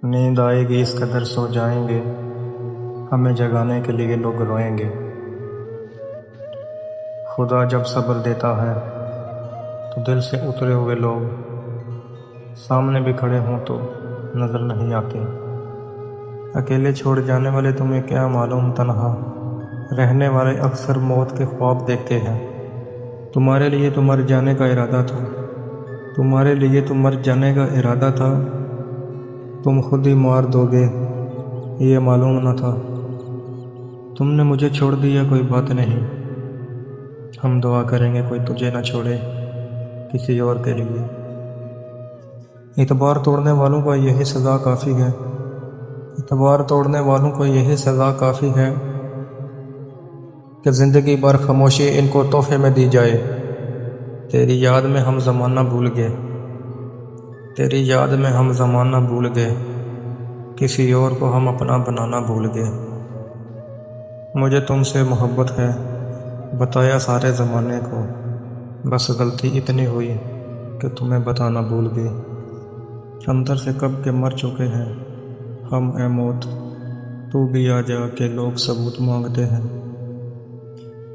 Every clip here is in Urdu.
نیند آئے گی اس قدر سو جائیں گے، ہمیں جگانے کے لیے لوگ روئیں گے۔ خدا جب صبر دیتا ہے تو دل سے اترے ہوئے لوگ سامنے بھی کھڑے ہوں تو نظر نہیں آتے۔ اکیلے چھوڑ جانے والے تمہیں کیا معلوم، تنہا رہنے والے اکثر موت کے خواب دیکھتے ہیں۔ تمہارے لیے تو مر جانے کا ارادہ تھا، تمہارے لیے تو مر جانے کا ارادہ تھا، تم خود ہی مار دو گے یہ معلوم نہ تھا۔ تم نے مجھے چھوڑ دیا کوئی بات نہیں، ہم دعا کریں گے کوئی تجھے نہ چھوڑے کسی اور کے لیے۔ اعتبار توڑنے والوں کا یہی سزا کافی ہے، اعتبار توڑنے والوں کو یہی سزا کافی ہے کہ زندگی بھر خاموشی ان کو تحفے میں دی جائے۔ تیری یاد میں ہم زمانہ بھول گئے، تیری یاد میں ہم زمانہ بھول گئے، کسی اور کو ہم اپنا بنانا بھول گئے۔ مجھے تم سے محبت ہے بتایا سارے زمانے کو، بس غلطی اتنی ہوئی کہ تمہیں بتانا بھول گئے۔ اندر سے کب کے مر چکے ہیں ہم اے موت، تو بھی آ جا کہ لوگ ثبوت مانگتے ہیں۔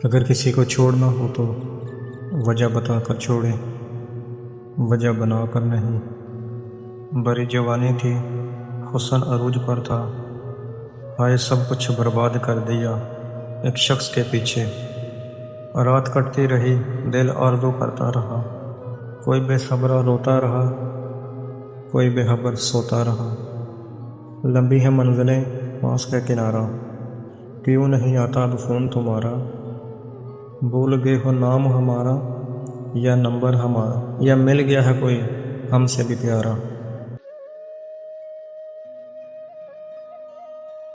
اگر کسی کو چھوڑنا ہو تو وجہ بتا کر چھوڑے، وجہ بنا کر نہیں۔ بڑی جوانی تھی، حسن عروج پر تھا، ہائے سب کچھ برباد کر دیا ایک شخص کے پیچھے۔ رات کٹتی رہی، دل آرزو کرتا رہا، کوئی بے صبرا روتا رہا، کوئی بے خبر سوتا رہا۔ لمبی ہے منزلیں پاس کا کنارہ، کیوں نہیں آتا اب فون تمہارا؟ بھول گئے ہو نام ہمارا یا نمبر ہمارا، یا مل گیا ہے کوئی ہم سے بھی پیارا؟